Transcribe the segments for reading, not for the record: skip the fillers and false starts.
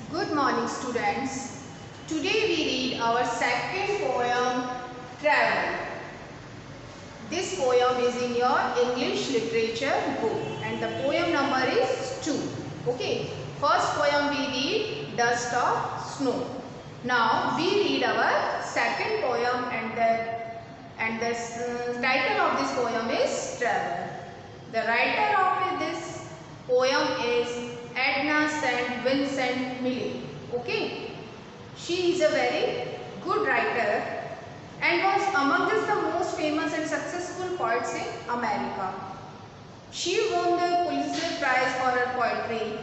Good morning, students. Today we read our second poem, Travel. This poem is in your English literature book and the poem number is 2. Okay. First poem we read, Dust of Snow. Now we read our second poem and the title of this poem is Travel. The writer of this poem is Edna St. Vincent Millay. Okay, she is a very good writer and was among the most famous and successful poets in America. She won the Pulitzer Prize for her poetry.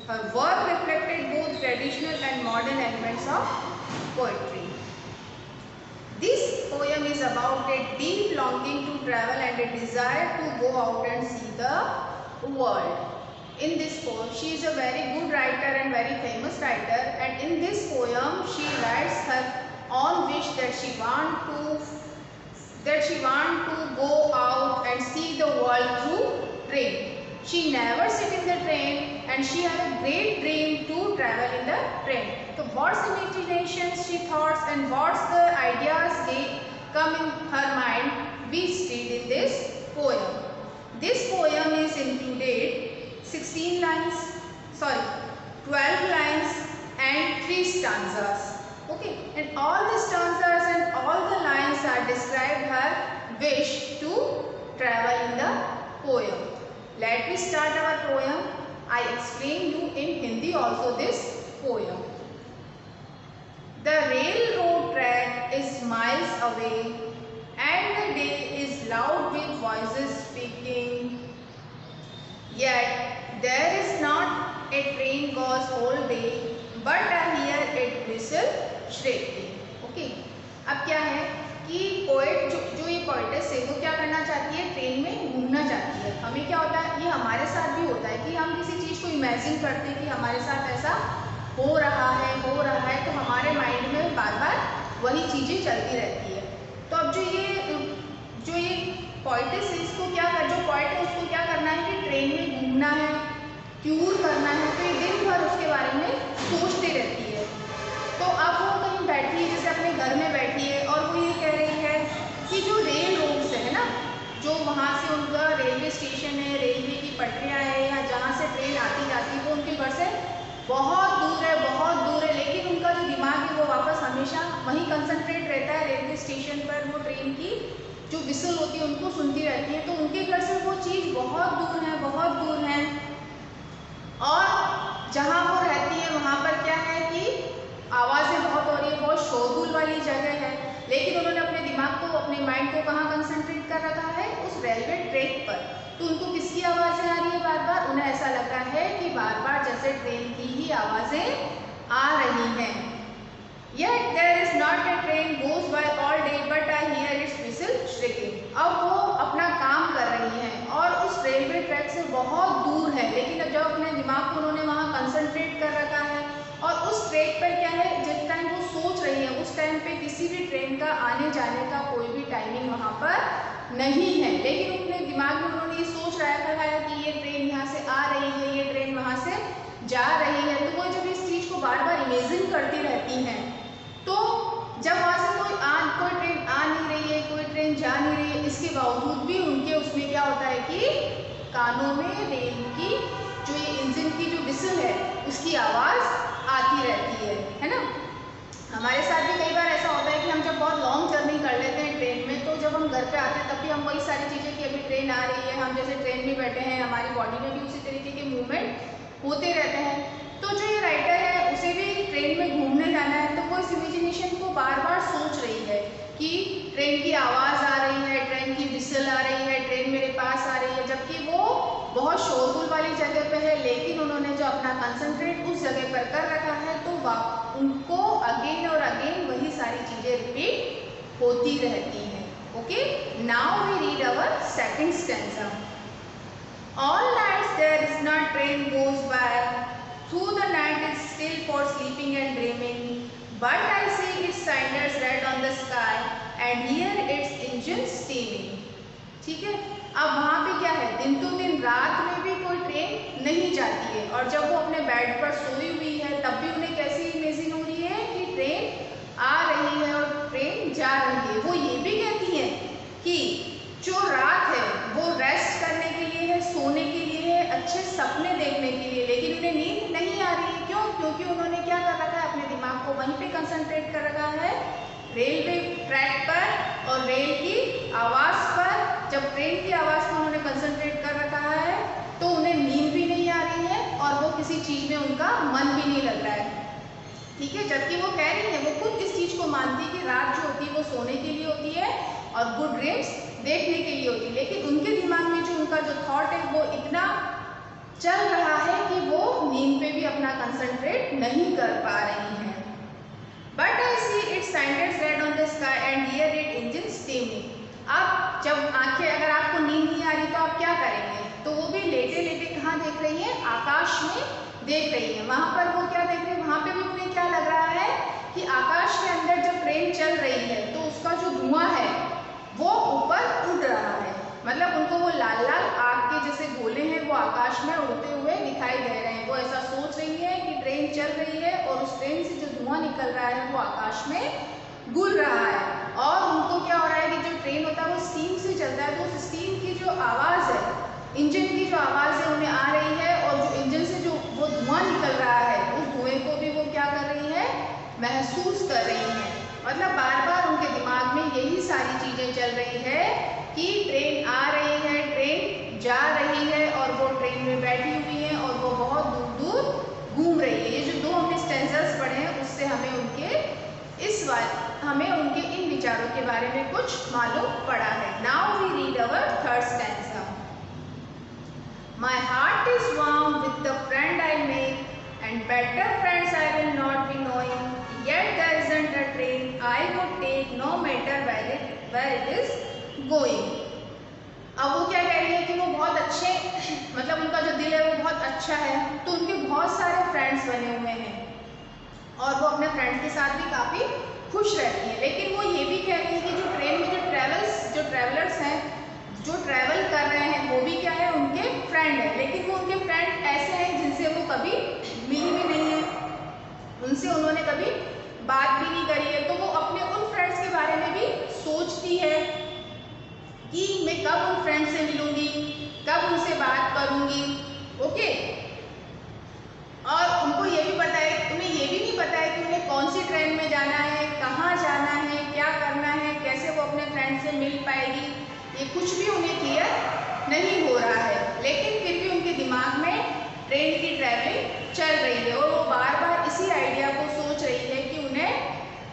Her work reflected both traditional and modern elements of poetry. This poem is about a deep longing to travel and a desire to go out and see the world. In this poem, she is a very good writer and very famous writer, and in this poem she writes her own wish that she want to go out and see the world through train. She never sit in the train and she had a great dream to travel in the train. So what's the imaginations she thoughts and what's the ideas come in her mind, we studied in this poem. This poem is included 12 lines and 3 stanzas. Okay, and all the stanzas and all the lines are described her wish to travel in the poem. Let me start our poem. I explain you in Hindi also this poem. The railroad track is miles away and the day is loud with voices speaking. Yet there is not a train goes all day, but I hear it whistle shrieking. Okay, अब क्या है कि poet जो ये poetess है वो क्या करना चाहती है, ट्रेन में घूमना चाहती है. हमें क्या होता है, ये हमारे साथ भी होता है कि हम किसी चीज़ को इमेजिन करते हैं कि हमारे साथ ऐसा हो रहा है तो हमारे माइंड में बार बार वही चीज़ें चलती रहती है. तो अब जो ये पोएटेस है इसको जो पोएट है उसको क्या करना है कि ट्रेन में घूमना है, टूर करना है, तो ये दिन भर उसके बारे में सोचते रहती है. तो अब वो कहीं बैठी है, जैसे अपने घर में बैठी है और वो ये कह रही है कि जो रेल रोड्स है ना, जो वहाँ से उनका रेलवे स्टेशन है, रेलवे की पटरियाँ है या जहाँ से ट्रेन आती जाती है वो उनके घर से बहुत दूर है, लेकिन उनका जो दिमाग है वो वापस हमेशा वहीं कंसंट्रेट रहता है रेलवे स्टेशन पर. वो ट्रेन की जो विसल होती है उनको सुनती रहती है. तो उनके घर से वो चीज़ बहुत दूर है और जहाँ वो रहती है वहाँ पर क्या है कि आवाज़ें बहुत हो रही है, बहुत शोरगुल वाली जगह है, लेकिन उन्होंने अपने दिमाग को, अपने माइंड को कहाँ कंसंट्रेट कर रखा है, उस रेलवे ट्रैक पर. तो उनको किसकी आवाज़ें आ रही है बार बार, उन्हें ऐसा लगा है कि बार बार जैसे ट्रेन की ही आवाज़ें आ रही हैं. Yet there is not a train goes by all day, but I hear its whistle shrieking. अब वो अपना काम कर रही हैं और उस रेलवे ट्रैक से बहुत दूर है, लेकिन जब अपने दिमाग को उन्होंने वहाँ कंसंट्रेट कर रखा है और उस ट्रैक पर क्या है, जिस टाइम वो सोच रही है उस टाइम पे किसी भी ट्रेन का आने जाने का कोई भी टाइमिंग वहाँ पर नहीं है, लेकिन अपने दिमाग में उन्होंने ये सोच रखा है कि ये ट्रेन यहाँ से आ रही है, ये ट्रेन वहाँ से जा रही है. तो वो जब इस चीज़ को बार बार इमेजिन करती रहती हैं, तो जब वहाँ से कोई ट्रेन आ नहीं रही है, कोई ट्रेन जा नहीं रही है, इसके बावजूद भी उनके उसमें क्या होता है कि कानों में रेल की जो ये इंजन की जो विसल है उसकी आवाज़ आती रहती है ना. हमारे साथ भी कई बार ऐसा होता है कि हम जब बहुत लॉन्ग जर्नी कर लेते हैं ट्रेन में, तो जब हम घर पे आते हैं तब भी हम वही सारी चीज़ें कि अभी ट्रेन आ रही है, हम जैसे ट्रेन में बैठे हैं, हमारी बॉडी में भी उसी तरीके के मूवमेंट होते रहते हैं. तो जो ये राइटर है उसे भी ट्रेन में घूमने जाना है, तो वो इस इमेजिनेशन को बार बार सोच रही है कि ट्रेन की आवाज़ आ रही है, ट्रेन की विसल आ रही है, ट्रेन मेरे पास आ रही है, जबकि वो बहुत शोरगुल वाली जगह पे है, लेकिन उन्होंने जो अपना कंसंट्रेट उस जगह पर कर रखा है तो उनको अगेन और अगेन वही सारी चीज़ें रिपीट होती रहती हैं. Okay, now we read our second stanza. All nights there is not train goes by, through the night is still for sleeping and dreaming, but I see its cinders red on the sky and hear its engine steaming. ठीक है, अब वहाँ पे क्या है, दिन तो दिन, रात में भी कोई ट्रेन नहीं जाती है और जब वो अपने बेड पर सोई हुई है तब भी उन्हें क्या वहीं पे कंसंट्रेट कर रखा है, रेलवे ट्रैक पर और रेल की आवाज़ पर। जब ट्रेन की आवाज़ पर उन्होंने कंसंट्रेट कर रखा है तो उन्हें नींद भी नहीं आ रही है और वो किसी चीज़ में उनका मन भी नहीं लग रहा है, ठीक है। जबकि वो कह रही है, वो खुद इस चीज़ को मानती है कि रात जो होती है वो सोने के लिए होती है और गुड ड्रीम्स देखने के लिए होती है, लेकिन उनके दिमाग में जो उनका जो थॉट है वो इतना चल रहा है कि वो नींद पे भी अपना कंसंट्रेट नहीं कर पा रही हैं। But I see it's sainted red on the sky and here it engine steaming. अब जब आंखें, अगर आपको नींद नहीं आ रही तो आप क्या करेंगे, तो वो भी लेटे लेटे कहाँ देख रही है, आकाश में देख रही है। वहाँ पर वो क्या देख रही है, वहाँ पे भी उन्हें क्या लग रहा है कि आकाश के अंदर जब ट्रेन चल रही है तो उसका जो धुआं है वो ऊपर उड़ रहा है, मतलब उनको वो लाल लाल आग के जैसे गोले हैं वो आकाश में उड़ते हुए दिखाई दे रहे हैं। वो ऐसा सोच रही है कि ट्रेन चल रही है और उस ट्रेन से जो धुआं निकल रहा है वो आकाश में गुल रहा है। और उनको क्या हो रहा है कि जो ट्रेन होता है वो स्टीम से चलता है, तो उस स्टीम की जो आवाज़ है, इंजन की जो आवाज़ है उन्हें आ रही है, और जो इंजन से जो वो धुआं निकल रहा है उस धुएं को भी वो क्या कर रही है, महसूस कर रही है। मतलब बार बार उनके दिमाग में यही सारी चीज़ें चल रही है कि ट्रेन आ रही है, ट्रेन जा रही है और वो ट्रेन में बैठी हुई है और वो बहुत दूर दूर घूम रही है। ये जो दो हमने स्टेंजर्स पढ़े हैं उससे हमें उनके इन विचारों के बारे में कुछ मालूम पड़ा है। Now we read our third stanza. My heart is warm with the friend I make, and better friends I will not be knowing. Yet there isn't a train I would take, no matter where it is going. अब वो क्या कह रही है कि वो बहुत अच्छे, मतलब उनका जो दिल है वो बहुत अच्छा है, तो उनके बहुत सारे फ्रेंड्स बने हुए हैं और वो अपने फ्रेंड्स के साथ भी काफ़ी खुश रहती है। लेकिन वो ये भी कह रही है कि जो ट्रेन में जो ट्रेवलर्स हैं, जो ट्रैवल कर रहे हैं वो भी क्या है, उनके फ्रेंड है, लेकिन वो उनके फ्रेंड ऐसे हैं जिनसे वो कभी मिली भी नहीं है, उनसे उन्होंने कभी बात भी नहीं करी है। तो वो अपने उन फ्रेंड्स के बारे में भी सोचती है कि मैं कब उन फ्रेंड से मिलूंगी, कब उनसे बात करूंगी, ओके। और उनको ये भी पता है, उन्हें ये भी नहीं पता है कि उन्हें कौन सी ट्रेन में जाना है, कहाँ जाना है, क्या करना है, कैसे वो अपने फ्रेंड से मिल पाएगी, ये कुछ भी उन्हें क्लियर नहीं हो रहा है। लेकिन फिर भी उनके दिमाग में ट्रेन की ट्रैवलिंग चल रही है और वो बार बार इसी आइडिया को सोच रही है कि उन्हें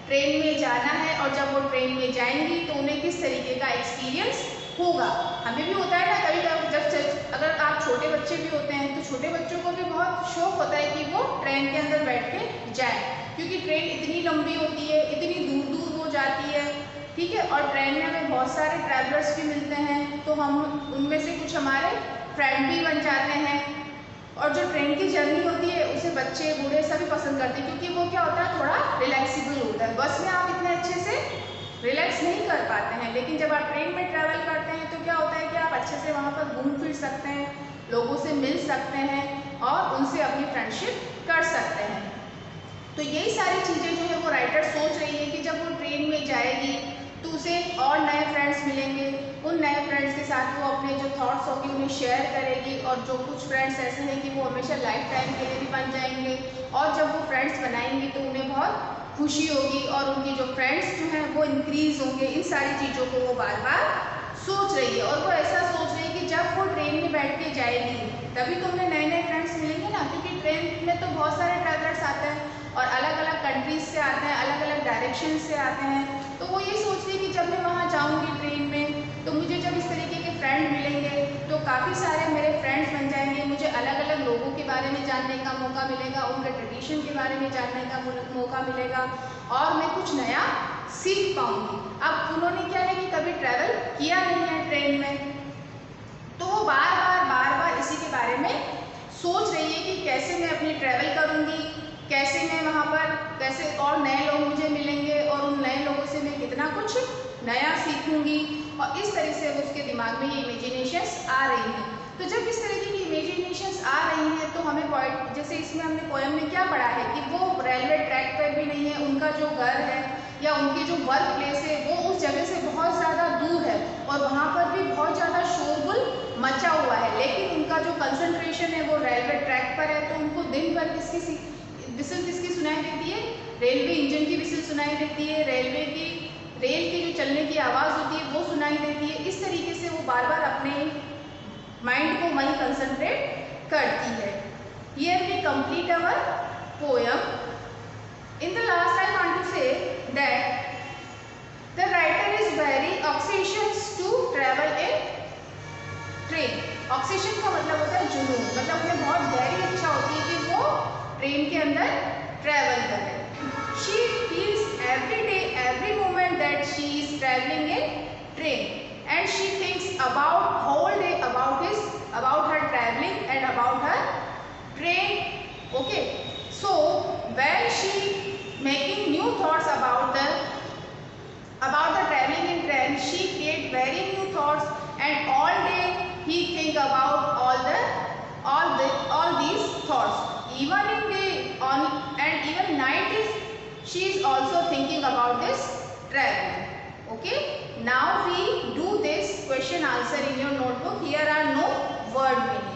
ट्रेन में जाना है और जब वो ट्रेन में जाएंगी तो उन्हें किस तरीके का एक्सपीरियंस होगा। हमें भी होता है ना कभी कभी, जब अगर आप छोटे बच्चे भी होते हैं तो छोटे बच्चों को भी बहुत शौक होता है कि वो ट्रेन के अंदर बैठ के जाए, क्योंकि ट्रेन इतनी लंबी होती है, इतनी दूर दूर वो जाती है, ठीक है। और ट्रेन में हमें बहुत सारे ट्रैवलर्स भी मिलते हैं, तो हम उनमें से कुछ हमारे फ्रेंड भी बन जाते हैं। और जो ट्रेन की जर्नी होती है उसे बच्चे बूढ़े सभी पसंद करते हैं, क्योंकि वो क्या होता है, थोड़ा रिलैक्सिबल होता है। बस में आप इतने अच्छे से रिलैक्स नहीं कर पाते हैं, लेकिन जब आप ट्रेन में ट्रैवल करते हैं तो क्या होता है कि आप अच्छे से वहाँ पर घूम फिर सकते हैं, लोगों से मिल सकते हैं और उनसे अपनी फ्रेंडशिप कर सकते हैं। तो यही सारी चीज़ें जो है वो राइटर सोच रही है कि जब वो ट्रेन में जाएगी तो उसे और नए फ्रेंड्स मिलेंगे, उन नए फ्रेंड्स के साथ वो अपने जो थॉट्स होंगे उन्हें शेयर करेगी, और जो कुछ फ्रेंड्स ऐसे हैं कि वो हमेशा लाइफ टाइम के लिए भी बन जाएंगे, और जब वो फ्रेंड्स बनाएंगी तो उन्हें बहुत खुशी होगी और उनकी जो फ्रेंड्स जो हैं वो इंक्रीज़ होंगे। इन सारी चीज़ों को वो बार बार सोच रही है, और वो ऐसा सोच रही है कि जब वो ट्रेन में बैठ के जाएगी तभी तो उन्हें नए नए फ्रेंड्स मिलेंगे ना, क्योंकि ट्रेन में तो बहुत सारे ट्रैवलर्स आते हैं और अलग अलग कंट्रीज से आते हैं, अलग अलग डायरेक्शन से आते हैं। तो वो ये सोच रही है कि जब मैं वहाँ जाऊँगी ट्रेन में तो मुझे जब इस तरीके के फ्रेंड मिलेंगे तो काफ़ी सारे मेरे फ्रेंड्स बन जाएंगे, मुझे अलग अलग लोगों के बारे में जानने का मौका मिलेगा, उनके ट्रेडिशन के बारे में जानने का मौका मिलेगा और मैं कुछ नया सीख पाऊँगी। अब उन्होंने क्या है कि कभी ट्रैवल किया नहीं है ट्रेन में, तो वो बार बार इसी के बारे में सोच रही है कि कैसे मैं अपनी ट्रैवल करूँगी, कैसे मैं वहाँ पर कैसे और नए लोग मुझे मिलेंगे और उन नए लोगों से मैं कितना कुछ नया सीखूंगी। और इस तरह से उसके दिमाग में ये इमेजिनेशंस आ रही हैं। तो जब इस तरीके की इमेजिनेशंस आ रही हैं तो हमें पॉइंट, जैसे इसमें हमने पोएम में क्या पढ़ा है कि वो रेलवे ट्रैक पर भी नहीं है, उनका जो घर है या उनकी जो वर्क प्लेस है वो उस जगह से बहुत ज़्यादा दूर है और वहाँ पर भी बहुत ज़्यादा शोरगुल मचा हुआ है, लेकिन उनका जो कंसंट्रेशन है वो रेलवे ट्रैक पर है। तो उनको दिन भर किसकी सुनाई देती है, रेलवे इंजन की विसिल सुनाई देती है, रेल की जो चलने की आवाज़ होती है वो सुनाई देती है। इस तरीके से वो बार बार अपने माइंड को वहीं कंसंट्रेट करती है। Here we complete our poem. In the last I want to say that the writer is very obsessions to travel in train. Obsession का मतलब होता है जुनून, मतलब उन्हें बहुत गहरी इच्छा होती है कि वो ट्रेन के अंदर ट्रेवल करें। She feels every day, every moment that she is traveling in train, and she thinks about whole day about her traveling and about her train. Okay, so when she making new thoughts about the traveling in train, she create very new thoughts, and all day he think about all these thoughts. Even in day on and even night is she is also thinking about this traveling. Okay, now we do this question answer in your notebook. Here are no word meaning.